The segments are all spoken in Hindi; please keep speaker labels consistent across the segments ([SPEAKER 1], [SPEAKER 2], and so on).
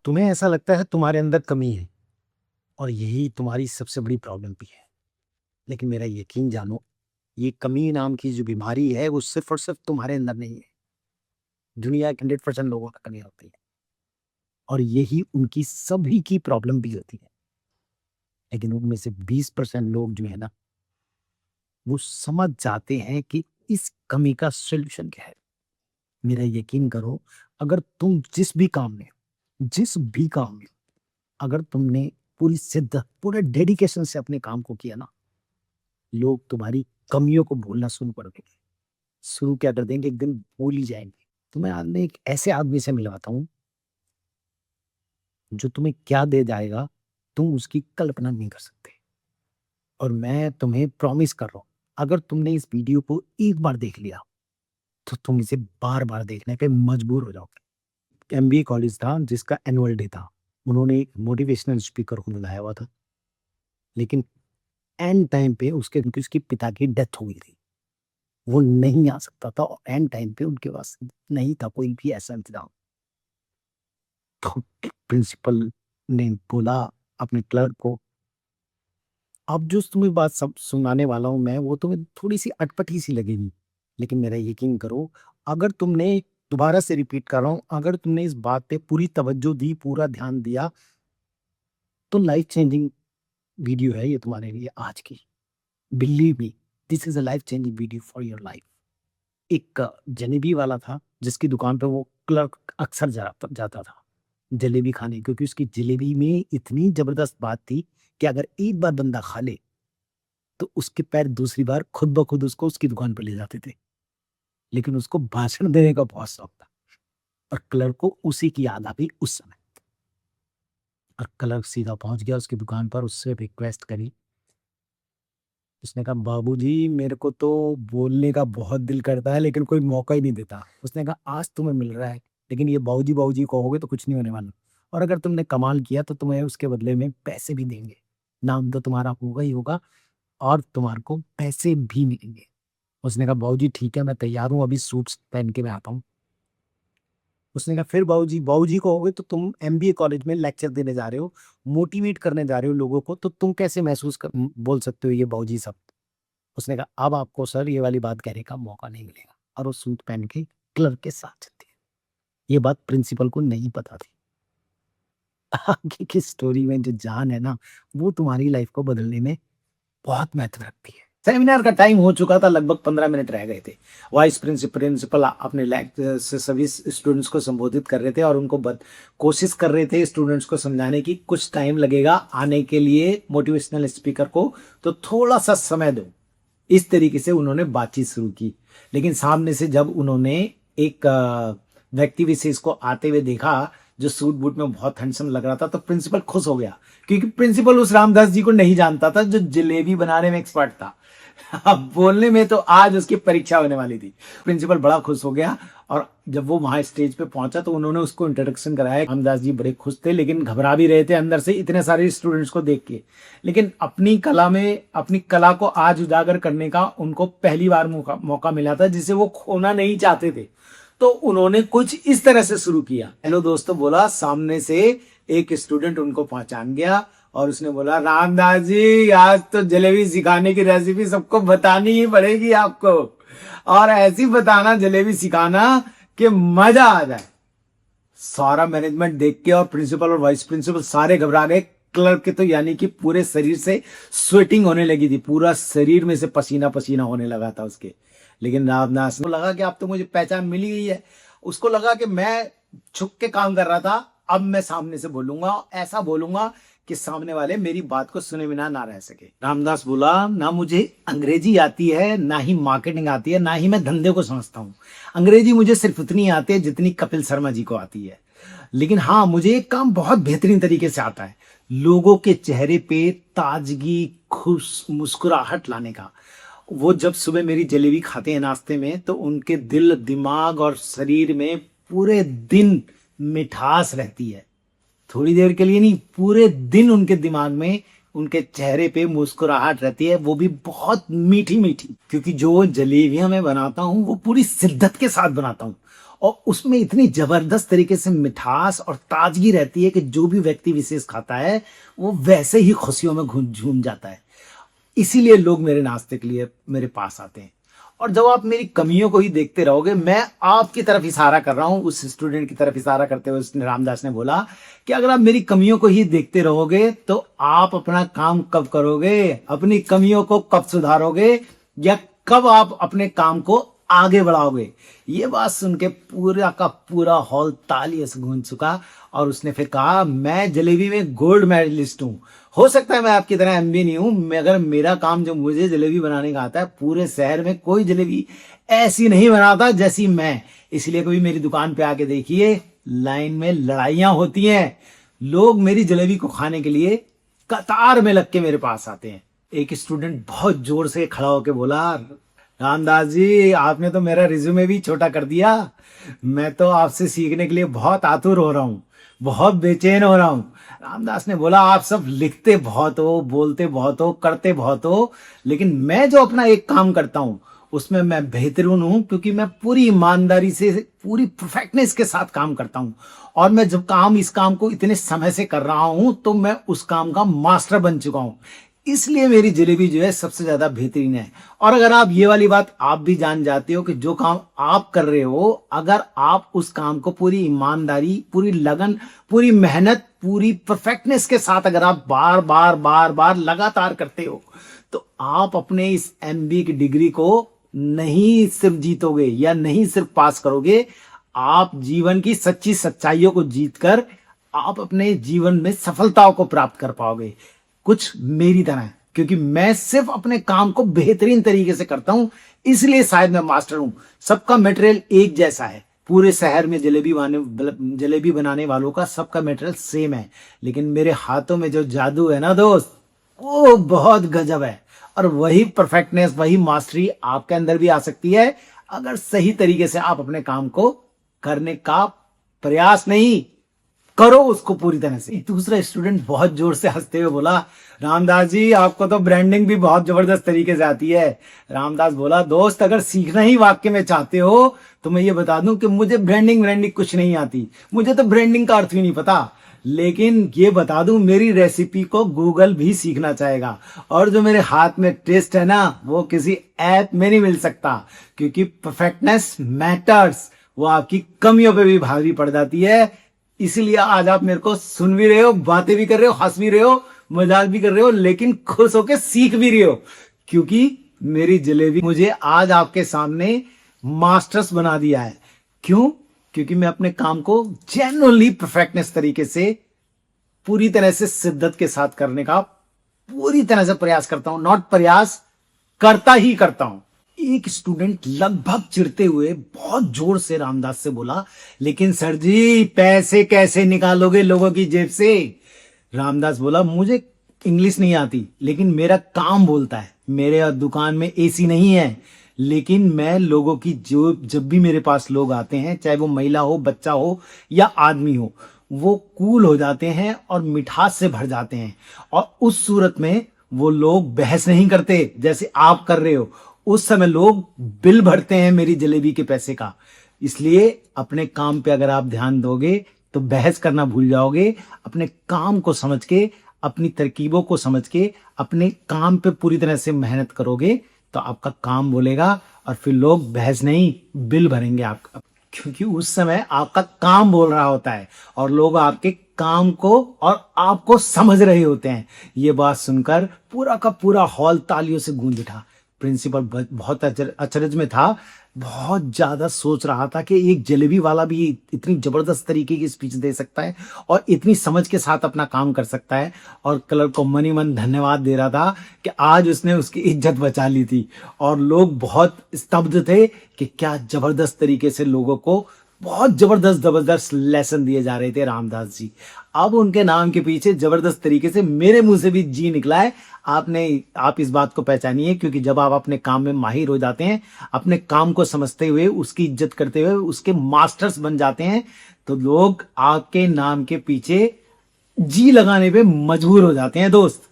[SPEAKER 1] तुम्हें ऐसा लगता है तुम्हारे अंदर कमी है और यही तुम्हारी सबसे बड़ी प्रॉब्लम भी है, लेकिन मेरा यकीन जानो, ये कमी नाम की जो बीमारी है वो सिर्फ और सिर्फ तुम्हारे अंदर नहीं है। दुनिया के 100% लोगों में कमी होती है और यही उनकी सभी की प्रॉब्लम भी होती है, लेकिन उनमें से 20% लोग जो है ना, वो समझ जाते हैं कि इस कमी का सोल्यूशन क्या है। मेरा यकीन करो, अगर तुम जिस भी काम में अगर तुमने पूरी शिद्दत, पूरे डेडिकेशन से अपने काम को किया ना, लोग तुम्हारी कमियों को भूलना शुरू कर देंगे। शुरू क्या कर देंगे, एक दिन भूल ही जाएंगे। तुम्हें आज मैं एक ऐसे आदमी से मिलवाता हूँ जो तुम्हें क्या दे जाएगा, तुम उसकी कल्पना नहीं कर सकते। और मैं तुम्हें प्रॉमिस कर रहा हूँ, अगर तुमने इस वीडियो को एक बार देख लिया तो तुम इसे बार बार देखने पे मजबूर हो जाओगे। एमबीए कॉलेज था जिसका एनुअल डे था, उन्होंने एक मोटिवेशनल स्पीकर को बुलाया हुआ था, लेकिन एंड टाइम पे उसके क्योंकि उसके पिता की डेथ हो गई थी, वो नहीं आ सकता था और एंड टाइम पे उनके पास नहीं था कोई भी ऐसा इंतजाम। तो प्रिंसिपल ने बोला अपने क्लर्क को, अब जो तुम्हें बात सब सुनाने वाला हूँ मैं, वो तुम्हें थोड़ी सी अटपटी सी लगेगी, लेकिन मेरा यकीन करो, अगर तुमने, दोबारा से रिपीट कर रहा हूँ, अगर तुमने इस बात पे पूरी तवज्जो दी, पूरा ध्यान दिया, तो लाइफ चेंजिंग वीडियो है ये तुम्हारे लिए आज की। Believe me, this is a life changing video for your life. एक जलेबी वाला था जिसकी दुकान पे वो क्लर्क अक्सर जाता था जलेबी खाने, क्योंकि उसकी जलेबी में इतनी जबरदस्त बात थी कि अगर एक बार बंदा खा ले तो उसके पैर दूसरी बार खुद ब खुद उसको उसकी दुकान पर ले जाते थे। लेकिन उसको भाषण देने का बहुत शौक था और क्लर्क को उसी की याद आ गई उस समय। और क्लर्क सीधा पहुंच गया उसकी दुकान पर, उससे रिक्वेस्ट करी। उसने कहा, बाबूजी मेरे को तो बोलने का बहुत दिल करता है लेकिन कोई मौका ही नहीं देता। उसने कहा, आज तुम्हें मिल रहा है, लेकिन ये बाबूजी बाबूजी कहोगे तो कुछ नहीं होने वाला, और अगर तुमने कमाल किया तो तुम्हें उसके बदले में पैसे भी देंगे। नाम तो तुम्हारा होगा ही होगा और तुम्हारे को पैसे भी मिलेंगे। उसने कहा, बाबूजी ठीक है, मैं तैयार हूँ, अभी सूट पहन के मैं आता हूँ। उसने कहा, फिर बाबूजी बाबूजी कहोगे तो तुम एमबीए कॉलेज में लेक्चर देने जा रहे हो, मोटिवेट करने जा रहे हो लोगों को, तो तुम कैसे बोल सकते हो ये बाबूजी सब। उसने कहा, अब आपको सर ये वाली बात कहने का मौका नहीं मिलेगा, और वो सूट पहन के क्लर्क के साथ चलती है। ये बात प्रिंसिपल को नहीं पता थी। आगे की स्टोरी में जो जान है ना, वो तुम्हारी लाइफ को बदलने में बहुत महत्व रखती है। सेमिनार का टाइम हो चुका था, लगभग 15 मिनट रह गए थे। वाइस प्रिंसिपल अपने लेक्चर से सभी स्टूडेंट्स को संबोधित कर रहे थे और उनको कोशिश कर रहे थे स्टूडेंट्स को समझाने की कुछ टाइम लगेगा आने के लिए मोटिवेशनल स्पीकर को, तो थोड़ा सा समय दो। इस तरीके से उन्होंने बातचीत शुरू की। लेकिन सामने से जब उन्होंने एक व्यक्ति विशेष को आते हुए देखा जो सूट बूट में बहुत हैंडसम लग रहा था, तो प्रिंसिपल खुश हो गया, क्योंकि प्रिंसिपल उस रामदास जी को नहीं जानता था जो जलेबी बनाने में एक्सपर्ट था। अब बोलने में तो आज उसकी परीक्षा होने वाली थी। प्रिंसिपल बड़ा खुश हो गया और जब वो वहां स्टेज पे पहुंचा तो उन्होंने उसको इंट्रोडक्शन कराया। रामदास जी बड़े खुश थे, लेकिन घबरा भी रहे थे अंदर से इतने सारे स्टूडेंट्स को देख के। लेकिन अपनी कला को आज उजागर करने का उनको पहली बार मौका मिला था, जिसे वो खोना नहीं चाहते थे। तो उन्होंने कुछ इस तरह से शुरू किया, हेलो दोस्तों बोला। सामने से एक स्टूडेंट उनको पहचान गया और उसने बोला, रामदास जी आज तो जलेबी सिखाने की रेसिपी सबको बतानी ही पड़ेगी आपको, और ऐसी बताना जलेबी सिखाना कि मजा आ जाए। सारा मैनेजमेंट देख के और प्रिंसिपल और वाइस प्रिंसिपल सारे घबरा गए। क्लर्क के तो यानी कि पूरे शरीर से स्वेटिंग होने लगी थी, पूरा शरीर में से पसीना पसीना होने लगा था उसके। लेकिन रामदास को लगा कि अब तो मुझे पहचान मिली गई है। उसको लगा कि मैं छुप के काम कर रहा था, अब मैं सामने से बोलूंगा, ऐसा बोलूंगा कि सामने वाले मेरी बात को सुने बिना ना रह सके। रामदास बोला, ना मुझे अंग्रेजी आती है, ना ही मार्केटिंग आती है, ना ही मैं धंधे को समझता हूँ। अंग्रेजी मुझे सिर्फ उतनी आती है जितनी कपिल शर्मा जी को आती है, लेकिन हाँ मुझे एक काम बहुत बेहतरीन तरीके से आता है, लोगों के चेहरे पे ताजगी, खुश मुस्कुराहट लाने का। वो जब सुबह मेरी जलेबी खाते हैं नाश्ते में, तो उनके दिल, दिमाग और शरीर में पूरे दिन मिठास रहती है। थोड़ी देर के लिए नहीं, पूरे दिन उनके दिमाग में, उनके चेहरे पे मुस्कुराहट रहती है, वो भी बहुत मीठी मीठी। क्योंकि जो जलेबियां मैं बनाता हूँ वो पूरी शिद्दत के साथ बनाता हूँ और उसमें इतनी जबरदस्त तरीके से मिठास और ताजगी रहती है कि जो भी व्यक्ति विशेष खाता है वो वैसे ही खुशियों में झूम जाता है। इसीलिए लोग मेरे नाश्ते के लिए मेरे पास आते हैं। और जब आप मेरी कमियों को ही देखते रहोगे, मैं आपकी तरफ इशारा कर रहा हूं, उस स्टूडेंट की तरफ इशारा करते हुए उसने रामदास ने बोला कि अगर आप मेरी कमियों को ही देखते रहोगे तो आप अपना काम कब करोगे, अपनी कमियों को कब सुधारोगे, या कब आप अपने काम को आगे बढ़ाओगे। ये बात सुन के पूरा का पूरा हॉल तालियों से गूंज चुका और उसने फिर कहा, मैं जलेबी में गोल्ड मेडलिस्ट हूँ। हो सकता है मैं आपकी तरह एमबी नहीं हूं, मगर मेरा काम जो मुझे जलेबी बनाने का आता है, पूरे शहर में कोई जलेबी ऐसी नहीं बनाता जैसी मैं। इसलिए कभी मेरी दुकान पे आके देखिए, लाइन में लड़ाइयां होती हैं, लोग मेरी जलेबी को खाने के लिए कतार में लग के मेरे पास आते हैं। एक स्टूडेंट बहुत जोर से खड़ा होकर बोला, रामदास जी आपने तो मेरा रिज्यूमे भी छोटा कर दिया, मैं तो आपसे सीखने के लिए बहुत आतुर हो रहा हूँ, बहुत बेचैन हो रहा हूँ। रामदास ने बोला, आप सब लिखते बहुत हो, बोलते बहुत हो, करते बहुत हो, लेकिन मैं जो अपना एक काम करता हूँ उसमें मैं बेहतरीन हूँ, क्योंकि मैं पूरी ईमानदारी से, पूरी परफेक्टनेस के साथ काम करता हूँ। और मैं जब इस काम को इतने समय से कर रहा हूँ तो मैं उस काम का मास्टर बन चुका हूँ, इसलिए मेरी जलेबी जो है सबसे ज्यादा बेहतरीन है। और अगर आप ये वाली बात आप भी जान जाते हो कि जो काम आप कर रहे हो, अगर आप उस काम को पूरी ईमानदारी, पूरी लगन, पूरी मेहनत, पूरी परफेक्टनेस के साथ अगर आप बार बार बार बार लगातार करते हो, तो आप अपने इस एमबी की डिग्री को नहीं सिर्फ जीतोगे या नहीं सिर्फ पास करोगे, आप जीवन की सच्ची सच्चाइयों को जीतकर आप अपने जीवन में सफलताओं को प्राप्त कर पाओगे, कुछ मेरी तरह। क्योंकि मैं सिर्फ अपने काम को बेहतरीन तरीके से करता हूं, इसलिए शायद मैं मास्टर हूं। सबका मटेरियल एक जैसा है, पूरे शहर में जलेबी बनाने वालों का सबका मटेरियल सेम है, लेकिन मेरे हाथों में जो जादू है ना दोस्त, वो बहुत गजब है। और वही परफेक्टनेस, वही मास्टरी आपके अंदर भी आ सकती है, अगर सही तरीके से आप अपने काम को करने का प्रयास नहीं करो उसको पूरी तरह से। दूसरा स्टूडेंट बहुत जोर से हंसते हुए बोला, रामदास जी आपको तो ब्रांडिंग भी बहुत जबरदस्त तरीके से आती है। रामदास बोला, दोस्त अगर सीखना ही वाक्य में चाहते हो तो मैं ये बता दूं कि मुझे ब्रांडिंग कुछ नहीं आती, मुझे तो ब्रांडिंग का अर्थ भी नहीं पता। लेकिन ये बता दूं, मेरी रेसिपी को गूगल भी सीखना चाहेगा, और जो मेरे हाथ में टेस्ट है ना, वो किसी ऐप में नहीं मिल सकता, क्योंकि परफेक्टनेस मैटर्स, वो आपकी कमियों पे भी भारी पड़ जाती है। इसलिए आज आप मेरे को सुन भी रहे हो, बातें भी कर रहे हो, हंस भी रहे हो, मजाक भी कर रहे हो, लेकिन खुश होकर सीख भी रहे हो, क्योंकि मेरी जलेबी मुझे आज आपके सामने मास्टर्स बना दिया है। क्यों? क्योंकि मैं अपने काम को जेन्युइनली परफेक्टनेस तरीके से, पूरी तरह से शिद्दत के साथ करने का पूरी तरह से प्रयास करता हूं, नॉट प्रयास, करता ही करता हूं। एक स्टूडेंट लगभग चिढ़ते हुए बहुत जोर से रामदास से बोला, लेकिन सर जी पैसे कैसे निकालोगे लोगों की जेब से? रामदास बोला, मुझे इंग्लिश नहीं आती, लेकिन मेरा काम बोलता है। मेरे दुकान में एसी नहीं है, लेकिन मैं लोगों की जब भी मेरे पास लोग आते हैं, चाहे वो महिला हो, बच्चा हो या आदमी हो, वो कूल हो जाते हैं और मिठास से भर जाते हैं। और उस सूरत में वो लोग बहस नहीं करते जैसे आप कर रहे हो, उस समय लोग बिल भरते हैं मेरी जलेबी के पैसे का। इसलिए अपने काम पे अगर आप ध्यान दोगे तो बहस करना भूल जाओगे। अपने काम को समझ के, अपनी तरकीबों को समझ के, अपने काम पे पूरी तरह से मेहनत करोगे तो आपका काम बोलेगा, और फिर लोग बहस नहीं, बिल भरेंगे आपका, क्योंकि उस समय आपका काम बोल रहा होता है और लोग आपके काम को और आपको समझ रहे होते हैं। ये बात सुनकर पूरा का पूरा हॉल तालियों से गूंज उठा। प्रिंसिपल बहुत अचरज में था, बहुत ज्यादा सोच रहा था कि एक जलेबी वाला भी इतनी जबरदस्त तरीके की स्पीच दे सकता है और इतनी समझ के साथ अपना काम कर सकता है, और क्लर्क को मनी मन धन्यवाद दे रहा था कि आज उसने उसकी इज्जत बचा ली थी। और लोग बहुत स्तब्ध थे कि क्या जबरदस्त तरीके से लोगों को बहुत जबरदस्त लेसन दिए जा रहे थे रामदास जी। अब उनके नाम के पीछे जबरदस्त तरीके से मेरे मुंह से भी जी निकला है। आप इस बात को पहचानिए, क्योंकि जब आप अपने काम में माहिर हो जाते हैं, अपने काम को समझते हुए, उसकी इज्जत करते हुए उसके मास्टर्स बन जाते हैं, तो लोग आपके नाम के पीछे जी लगाने पे मजबूर हो जाते हैं दोस्त।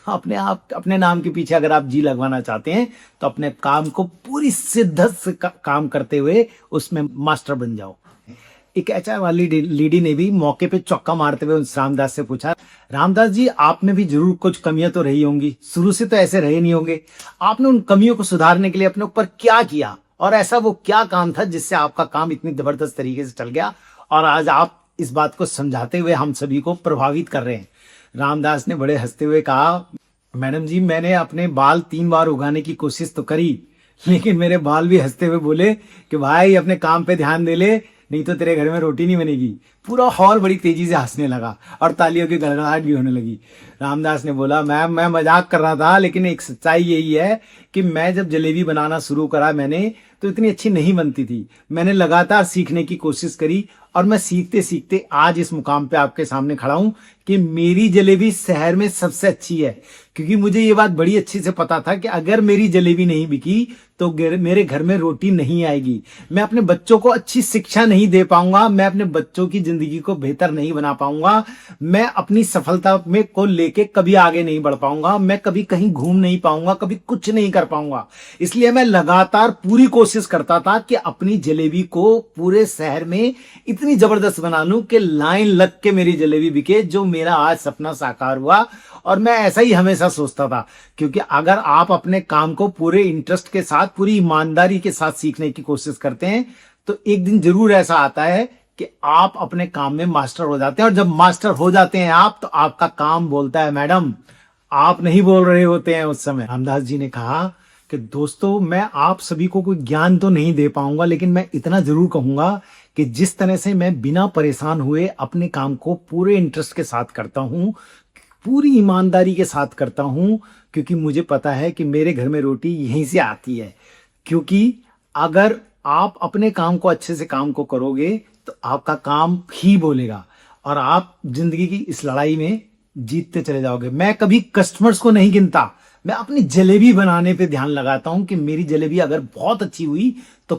[SPEAKER 1] अपने आप अपने नाम के पीछे अगर आप जी लगवाना चाहते हैं तो अपने काम को पूरी शिद्दत से काम करते हुए उसमें मास्टर बन जाओ। एक एचआर वाली लेडी ने भी मौके पे चौका मारते हुए उस रामदास से पूछा, रामदास जी आप में भी जरूर कुछ कमियां तो रही होंगी, शुरू से तो ऐसे रहे नहीं होंगे, आपने उन कमियों को सुधारने के लिए अपने ऊपर क्या किया और ऐसा वो क्या काम था जिससे आपका काम इतनी जबरदस्त तरीके से चल गया और आज आप इस बात को समझाते हुए हम सभी को प्रभावित कर रहे हैं। रामदास ने बड़े हंसते हुए कहा, मैडम जी मैंने अपने बाल 3 बार उगाने की कोशिश तो करी, लेकिन मेरे बाल भी हंसते हुए बोले कि भाई अपने काम पे ध्यान दे ले, नहीं तो तेरे घर में रोटी नहीं बनेगी। पूरा हॉल बड़ी तेजी से हंसने लगा और तालियों की गड़गड़ाहट भी होने लगी। रामदास ने बोला, मैम मैं मजाक कर रहा था, लेकिन एक सच्चाई यही है कि मैं जब जलेबी बनाना शुरू करा मैंने तो इतनी अच्छी नहीं बनती थी। मैंने लगातार सीखने की कोशिश करी और मैं सीखते सीखते आज इस मुकाम पे आपके सामने खड़ा हूं कि मेरी जलेबी शहर में सबसे अच्छी है। क्योंकि मुझे ये बात बड़ी अच्छी से पता था कि अगर मेरी जलेबी नहीं बिकी तो मेरे घर में रोटी नहीं आएगी, मैं अपने बच्चों को अच्छी शिक्षा नहीं दे पाऊंगा, मैं अपने बच्चों की जिंदगी को बेहतर नहीं बना पाऊंगा, मैं अपनी सफलता में को लेके कभी आगे नहीं बढ़ पाऊंगा, मैं कभी कहीं घूम नहीं पाऊंगा, कभी कुछ नहीं कर पाऊंगा। इसलिए मैं लगातार पूरी कोशिश करता था कि अपनी जलेबी को पूरे शहर में इतनी जबरदस्त बना लूं कि लाइन लग के मेरी जलेबी बिके, जो मेरा आज सपना साकार हुआ। और मैं ऐसा ही हमेशा सोचता था, क्योंकि अगर आप अपने काम को पूरे इंटरेस्ट के साथ, पूरी ईमानदारी के साथ सीखने की कोशिश करते हैं तो एक दिन जरूर ऐसा आता है कि आप अपने काम में मास्टर हो जाते हैं। और जब मास्टर हो जाते हैं आप तो आपका काम बोलता है, मैडम आप नहीं बोल रहे होते हैं उस समय। रामदास जी ने कहा कि दोस्तों मैं आप सभी को कोई ज्ञान तो नहीं दे पाऊंगा, लेकिन मैं इतना जरूर कहूंगा कि जिस तरह से मैं बिना परेशान हुए अपने काम को पूरे इंटरेस्ट के साथ करता हूं, पूरी ईमानदारी के साथ करता हूं, क्योंकि मुझे पता है कि मेरे घर में रोटी यहीं से आती है। क्योंकि अगर आप अपने काम को अच्छे से काम को करोगे तो आपका काम ही बोलेगा और आप जिंदगी की इस लड़ाई में जीतते चले जाओगे। मैं कभी कस्टमर्स को नहीं गिनता, मैं अपनी जलेबी बनाने पे ध्यान लगाता हूं कि मेरी जलेबी अगर बहुत अच्छी हुई तो